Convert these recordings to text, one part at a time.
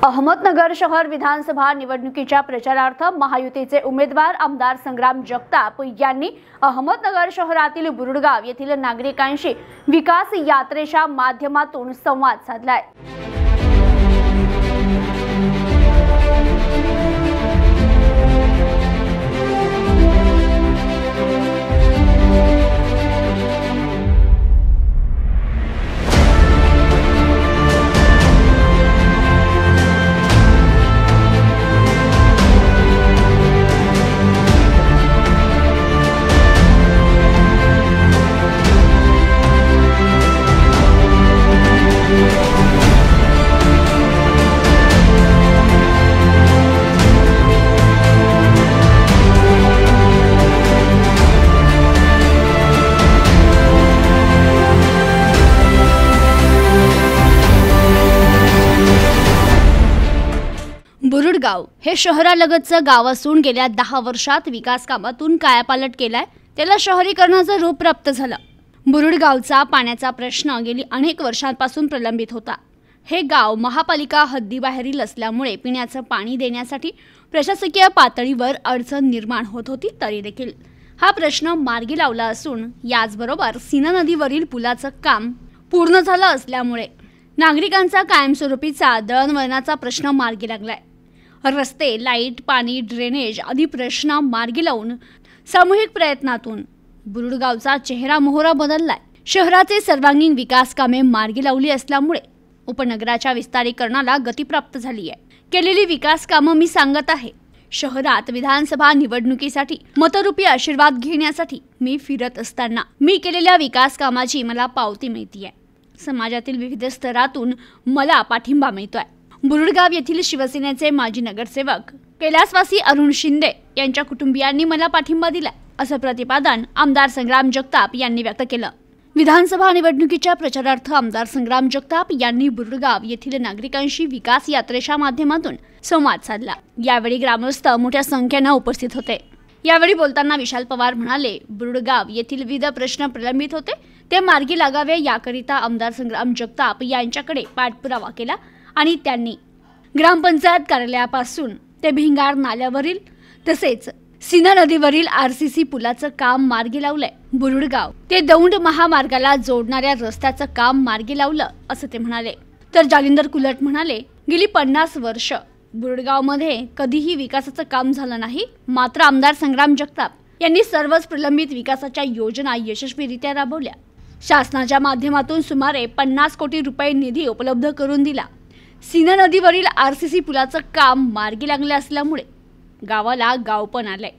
अहमदनगर शहर विधानसभा निवडणुकीच्या प्रचारार्थ महायुतीचे उमेदवार आमदार संग्राम जगताप यांनी अहमदनगर शहरातील बुरुडगाव येथील नागरिकांशी विकास यात्रेच्या माध्यमातून संवाद साधलाय। बुरुडगाव हे शहरालगतचं गाव असून गेल्या 10 वर्षात विकास कामातून कायापालट केलाय। त्याला शहरीकरणाचं रूप प्राप्त झालं। बुरुडगावचा पाण्याचा प्रश्न गेली अनेक वर्षांपासून प्रलंबित होता। हे गाव महापालिका हद्दीबाहेरील असल्यामुळे पिण्याचं पाणी देण्यासाठी प्रशासकीय पातळीवर अडचण निर्माण होत होती। तरी देखील हा प्रश्न मार्गी लावला असून याचबरोबर सीना नदीवरील पुलाचं काम पूर्ण झालं असल्यामुळे नागरिकांचा कायमस्वरूपीचा दळणवळणाचा प्रश्न मार्गी लागलाय। रस्ते, लाईट, पाणी, ड्रेनेज आदी प्रश्न मार्गी लावून सामूहिक प्रयत्नातून बुरुडगावचा चेहरा मोहरा बदललाय। शहराचे सर्वांगीण विकास कामे मार्गी लावली असल्यामुळे उपनगराच्या विस्तारीकरणाला गती प्राप्त झाली आहे। केलेली विकास कामं मी सांगत आहे। शहरात विधानसभा निवडणुकीसाठी मतरूपी आशीर्वाद घेण्यासाठी मी फिरत असताना मी केलेल्या विकास कामाची मला पावती मिळते आहे। समाजातील विविध स्तरातून मला पाठिंबा मिळतोय। बुरुडगाव येथील शिवसेनेचे माजी नगरसेवक कैलासवासी अरुण शिंदे यांच्या कुटुंबियांनी मला पाठिंबा दिला असं प्रतिपादन आमदार संग्राम जगताप यांनी व्यक्त केलं। विधानसभा निवडणुकीच्या प्रचारार्थ आमदार संग्राम जगताप यांनी बुरुडगाव येथील नागरिकांशी विकास यात्रेच्या माध्यमातून संवाद साधला। यावेळी ग्रामस्थ मोठ्या संख्येने उपस्थित होते। यावेळी बोलताना विशाल पवार म्हणाले, बुरुडगाव येथील विविध प्रश्न प्रलंबित होते, ते मार्गी लागावे याकरिता आमदार संग्राम जगताप यांच्याकडे पाठपुरावा केला आणि त्यांनी ग्रामपंचायत कार्यालयापासून ते भिंगार नाल्यावरील तसेच सीना नदीवरील आरसीसी पुलाचं काम मार्गी लावलंय। बुरुडगाव ते दौंड महामार्गाला जोडणाऱ्या रस्त्याचं काम मार्गी लावलं असं ते म्हणाले। तर जालिंदर कुलट म्हणाले, गेली 50 वर्ष बुरुडगावमध्ये कधीही विकासाचं काम झालं नाही, मात्र आमदार संग्राम जगताप यांनी सर्वच प्रलंबित विकासाच्या योजना यशस्वीरित्या राबवल्या। शासनाच्या माध्यमातून सुमारे 50 कोटी रुपये निधी उपलब्ध करून दिला। सीना नदीवरील आरसीसी पुलाचं काम मार्गी लागले असल्यामुळे गावाला गावपण आलंय।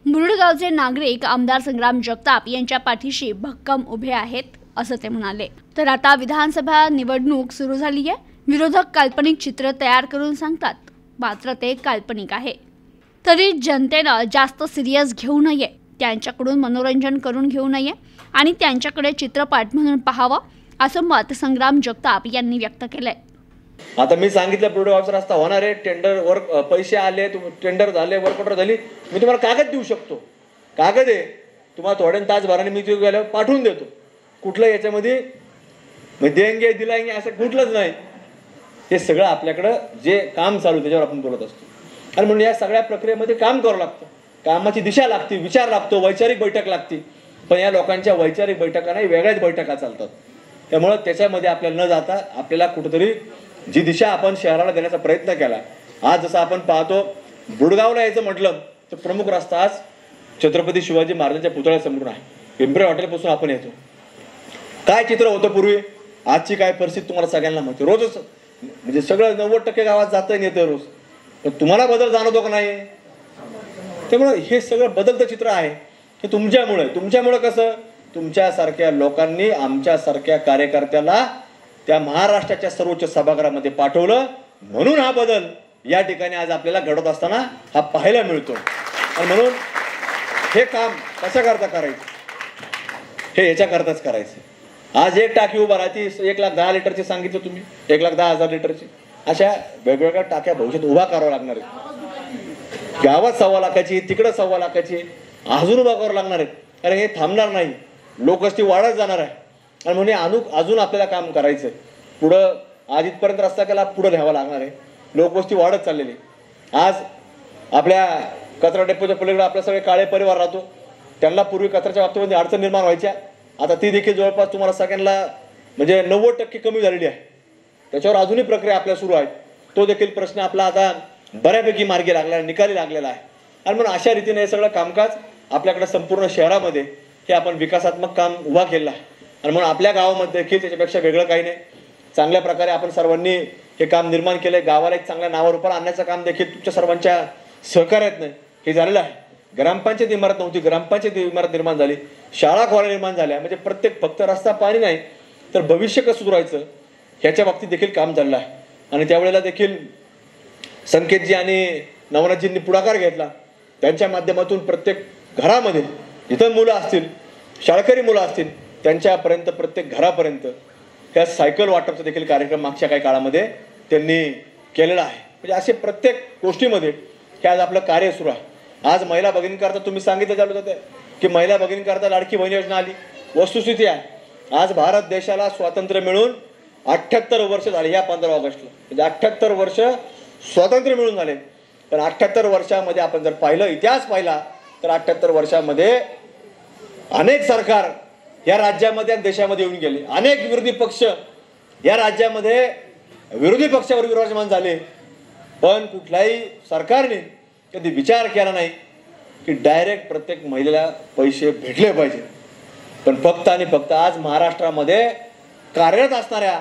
बुरुडगावचे नागरिक आमदार संग्राम जगताप यांच्या पाठीशी भक्कम उभे आहेत असं ते म्हणाले। तर आता विधानसभा निवडणूक सुरू झाली आहे। विरोधक काल्पनिक चित्र तयार करून सांगतात, मात्र ते काल्पनिक आहे। तरी जनतेनं जास्त सिरियस घेऊ नये, त्यांच्याकडून मनोरंजन करून घेऊ नये आणि त्यांच्याकडे चित्रपट म्हणून पाहावं असं मत संग्राम जगताप यांनी व्यक्त केलंय। आता मी सांगितलं बुरुडगावचा रस्ता होणार आहे, टेंडर वर्क पैसे आले, टेंडर झाले, वर्क ऑर्डर झाली, मी तुम्हाला कागद देऊ शकतो। कागद आहे, तुम्हाला थोड्या तासभराने मी ते गेल्यावर पाठवून देतो। कुठलं याच्यामध्ये देणगे दिलायंगे असं कुठलंच नाही। हे सगळं आपल्याकडं जे काम चालू त्याच्यावर आपण बोलत असतो आणि म्हणून या सगळ्या प्रक्रियेमध्ये काम करावं लागतं। कामाची दिशा लागते, विचार लागतो, वैचारिक बैठक लागते। पण या लोकांच्या वैचारिक बैठका नाही, वेगळ्याच बैठका चालतात। त्यामुळे त्याच्यामध्ये आपल्याला न जाता आपल्याला कुठेतरी जी दिशा आपण शहराला देण्याचा प्रयत्न केला, आज जसं आपण पाहतो बुरुडगावला यायचं म्हटलं तर प्रमुख रस्ता आज छत्रपती शिवाजी महाराजांच्या पुतळ्यासमोरून आहे। पिंपरी हॉटेलपासून आपण येतो। काय चित्र होतं पूर्वी, आजची काय परिस्थिती तुम्हाला सगळ्यांना माहिती। रोजच म्हणजे सगळं 90% गावात जातं आणि येतं रोज, पण तुम्हाला बदल जाणवतो का नाही? त्यामुळे हे सगळं बदलतं चित्र आहे हे तुमच्यामुळे कसं, तुमच्यासारख्या लोकांनी आमच्यासारख्या कार्यकर्त्याला त्या महाराष्ट्राच्या सर्वोच्च सभागृहामध्ये पाठवलं, म्हणून हा बदल या ठिकाणी आज आपल्याला घडत असताना हा पाहायला मिळतो। आणि म्हणून हे काम कशा करता करायचं, हे याच्याकरताच करायचं। आज एक टाकी उभा राहते, 1,10,000 लिटरची सांगितलं तुम्ही, 1,10,000 लिटरची, अशा वेगवेगळ्या टाक्या भविष्यात उभा कराव्या लागणार आहेत। गावात 1.25 लाखाची, तिकडं 1.25 लाखाची अजून उभा करावं लागणार आहेत, कारण हे थांबणार नाही, लोकवस्ती वाढत जाणार आहे। आणि म्हणजे अजून आपल्याला काम करायचं पुढं आज इथपर्यंत रस्ता केला पुढे न्यावा लागणार आहे। लोकवस्ती वाढत चाललेली. आज आपल्या कचरा डेपोच्या पलीकडे आपल्या सगळे काळे परिवार राहतो. त्यांना पूर्वी कचऱ्याच्या बाबतीमध्ये अडचण निर्माण व्हायच्या, आता ती देखील जवळपास तुम्हाला सगळ्यांना म्हणजे 90% कमी झालेली आहे. त्याच्यावर अजूनही प्रक्रिया आपल्या सुरू आहेत. तो देखील प्रश्न आपला आता बऱ्यापैकी मार्गी लागला, निकाली लागलेला आहे. आणि म्हणून अशा रीतीने हे सगळं कामकाज आपल्याकडे संपूर्ण शहरामध्ये हे आपण विकासात्मक काम उभा केलं आहे. आणि म्हणून आपल्या गावामध्ये देखील त्याच्यापेक्षा वेगळं काही नाही. चांगल्या प्रकारे आपण सर्वांनी हे काम निर्माण केलं आहे. गावाला एक चांगल्या नावारूपाला आणण्याचं काम देखील तुमच्या सर्वांच्या सहकार्यातनं हे झालेलं आहे. ग्रामपंचायत इमारत नव्हती, ग्रामपंचायत इमारत निर्माण झाली, शाळा कॉलेज निर्माण झाल्या. म्हणजे प्रत्येक फक्त रस्ता पाणी नाही तर भविष्य कसं सुधारायचं ह्याच्या बाबतीत देखील काम चाललं आहे. आणि त्यावेळेला देखील संकेतजी आणि नवनाथजींनी पुढाकार घेतला. त्यांच्या माध्यमातून प्रत्येक घरामध्ये जिथं मुलं असतील, शाळकरी मुलं असतील, त्यांच्यापर्यंत प्रत्येक घरापर्यंत ह्या सायकल वाटपचा देखील कार्यक्रम मागच्या काही काळामध्ये त्यांनी केलेला आहे. म्हणजे असे प्रत्येक गोष्टीमध्ये हे आज आपलं कार्य सुरू आहे. आज महिला भगिनींकरता तुम्ही सांगितलं चालू होतं की महिला भगिनींकरता लाडकी बहीण योजना आली. वस्तुस्थिती आहे, आज भारत देशाला स्वातंत्र्य मिळून 78 वर्ष झाले या 15 ऑगस्टला. म्हणजे 78 वर्ष स्वातंत्र्य मिळून झाले. पण 78 वर्षामध्ये आपण जर पाहिलं, इतिहास पाहिला तर 78 वर्षामध्ये अनेक सरकार या राज्यामध्ये आणि देशामध्ये येऊन गेले. अनेक विरोधी पक्ष या राज्यामध्ये विरोधी पक्षावर विराजमान झाले. पण कुठल्याही सरकारने कधी विचार केला नाही की डायरेक्ट प्रत्येक महिलेला पैसे भेटले पाहिजे. पण फक्त आणि फक्त आज महाराष्ट्रामध्ये कार्यरत असणाऱ्या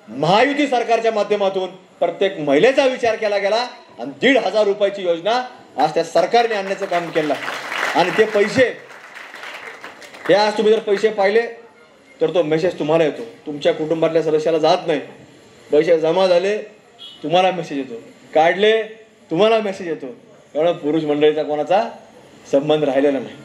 महायुती सरकारच्या माध्यमातून प्रत्येक महिलेचा विचार केला गेला आणि 1,500 रुपयाची योजना आज त्या सरकारने आणण्याचं काम केलं. आणि ते पैसे हे आज तुम्ही जर पैसे पाहिले तर तो मेसेज तुम्हाला येतो, तुमच्या कुटुंबातल्या सदस्याला जात नाही. पैसे जमा झाले तुम्हाला मेसेज येतो, काढले तुम्हाला मेसेज येतो. एवढं पुरुष मंडळीचा कोणाचा संबंध राहिलेला नाही.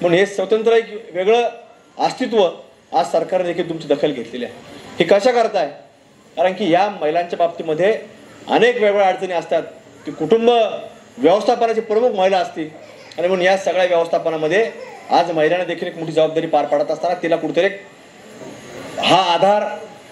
म्हणून हे स्वतंत्र एक वेगळं अस्तित्व आज सरकारने देखील तुमची दखल घेतलेली आहे. हे कशा करताय? कारण की या महिलांच्या बाबतीमध्ये अनेक वेगवेगळ्या अडचणी असतात. की कुटुंब व्यवस्थापनाची प्रमुख महिला असते आणि म्हणून या सगळ्या व्यवस्थापनामध्ये आज महिलांना देखील एक मोठी जबाबदारी पार पाडत असताना तिला कुठेतरी हा आधार,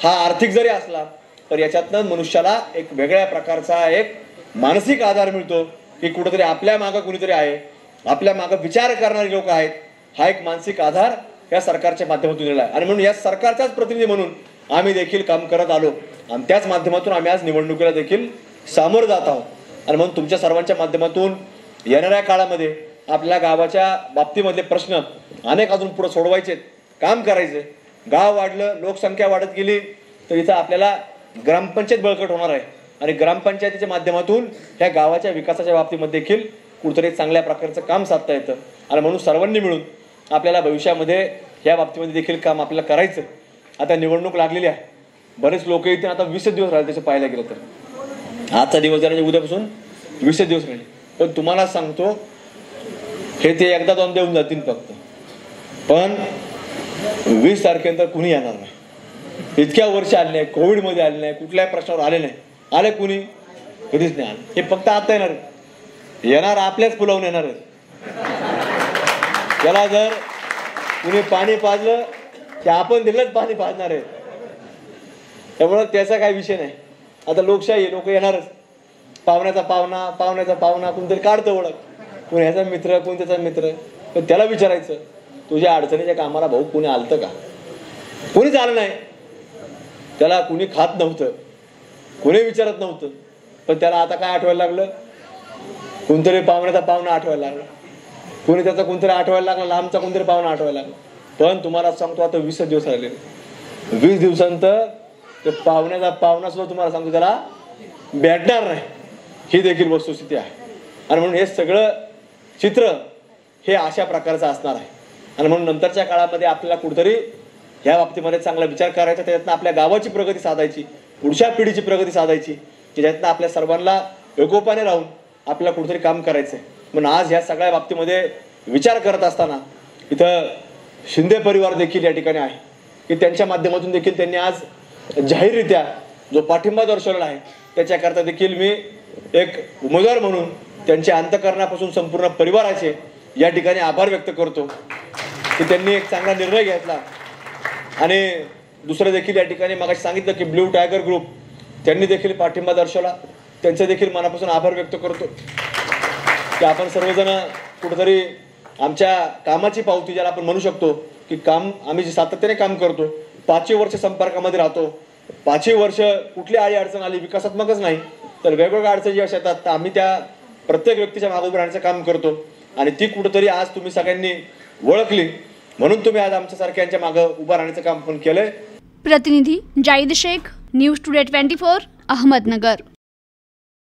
हा आर्थिक जरी असला तर याच्यातनं मनुष्याला एक वेगळ्या प्रकारचा एक मानसिक आधार मिळतो की कुठेतरी आपल्या मागं कुणीतरी आहे, आपल्या मागं विचार करणारे लोक आहेत. हा एक मानसिक आधार या सरकारच्या माध्यमातून दिलेला आहे. आणि म्हणून या सरकारचाच प्रतिनिधी म्हणून आम्ही देखील काम करत आलो आणि त्याच माध्यमातून आम्ही आज निवडणुकीला देखील सामोरं जात आहोत. आणि म्हणून तुमच्या सर्वांच्या माध्यमातून येणाऱ्या काळामध्ये आपल्या गावाच्या बाबतीमधले प्रश्न अनेक अजून पुढे सोडवायचे, काम करायचे. गाव वाढलं, लोकसंख्या वाढत गेली तर इथं आपल्याला ग्रामपंचायत बळकट होणार आहे आणि ग्रामपंचायतीच्या माध्यमातून ह्या गावाच्या विकासाच्या बाबतीमध्ये देखील कुठेतरी चांगल्या प्रकारचं काम साधता येतं. आणि म्हणून सर्वांनी मिळून आपल्याला भविष्यामध्ये ह्या बाबतीमध्ये देखील काम आपल्याला करायचं. आता निवडणूक लागलेली आहे, बरेच लोक इथे आता 20 दिवस राहिले तसे पाहायला गेलं तर. आजचा दिवस जरा उद्यापासून 20 दिवस राहिले. पण तुम्हाला सांगतो हे ते एकदा दोन देऊन जातील फक्त. पण 20 तारखेनंतर कुणी येणार नाही. इतक्या वर्ष आले नाही, कोविडमध्ये आले नाही, कुठल्याही प्रश्नावर आले नाही. आले कुणी? कधीच नाही आले. हे फक्त आता येणार आपल्याच फुलावून येणार आहेत. त्याला जर कुणी पाणी पाजलं की आपण दिलंच पाणी पाजणार आहे. त्यामुळं त्याचा काही विषय नाही. आता लोकशाही, लोक येणारच. पाहुण्याचा पाहुणा कोणतरी काढतं ओळख, कोणी ह्याचा मित्र, कोण त्याचा मित्र. पण त्याला विचारायचं तुझ्या अडचणीच्या कामाला भाऊ कोणी आलतं का? कोणीच आलं नाही. त्याला कुणी खात नव्हतं, कोणी विचारत नव्हतं. पण त्याला आता काय आठवायला लागलं? कोणतरी पाहुण्याचा पाहुणा आठवायला लागला, कोणी त्याचा कोणतरी आठवायला लागला, लांबचा कोणतरी पाहुणा आठवायला लागला. पण तुम्हाला सांगतो आता 20 दिवस राहिले. 20 दिवसानंतर ते पाहुण्याचा पाहुणा सुद्धा तुम्हाला सांगतो त्याला भेटणार नाही. ही देखील वस्तुस्थिती आहे. आणि म्हणून हे सगळं चित्र हे अशा प्रकारचं असणार आहे. आणि म्हणून नंतरच्या काळामध्ये आपल्याला कुठेतरी ह्या बाबतीमध्ये चांगला विचार करायचा, त्याच्यातनं आपल्या गावाची प्रगती साधायची, पुढच्या पिढीची प्रगती साधायची, त्याच्यातनं आपल्या सर्वांना एकोपाने राहून आपल्याला कुठेतरी काम करायचं आहे. म्हणून आज ह्या सगळ्या बाबतीमध्ये विचार करत असताना इथं शिंदे परिवार देखील या ठिकाणी आहे की त्यांच्या माध्यमातून देखील त्यांनी आज जाहीररित्या जो पाठिंबा दर्शवलेला आहे त्याच्याकरता देखील मी एक उमेदवार म्हणून त्यांच्या अंतःकरणापासून संपूर्ण परिवाराचे या ठिकाणी आभार व्यक्त करतो की त्यांनी एक चांगला निर्णय घेतला. आणि दुसरं देखील या ठिकाणी मगाशी सांगितलं की ब्ल्यू टायगर ग्रुप त्यांनी देखील पाठिंबा दर्शवला. त्यांचे देखील मनापासून आभार व्यक्त करतो की आपण सर्वजण कुठेतरी आमच्या कामाची पावती ज्याला आपण म्हणू शकतो की काम आम्ही जे सातत्याने काम करतो, 5 वर्ष संपर्कामध्ये राहतो, 5 वर्ष कुठली अडचण आली विकासात्मकच नाही तर वेगवेगळ्या अडचणी अशा येतात तर आम्ही त्या प्रत्येक व्यक्तीच्या मागे उभं राहण्याचं काम करतो आणि ती कुठेतरी आज तुम्ही सगळ्यांनी ओळखली म्हणून तुम्ही आज आमच्यासारख्यांच्या मागे उभं राहण्याचं काम पण केलंय. प्रतिनिधी जाईद शेख, न्यूज टुडे 24, अहमदनगर.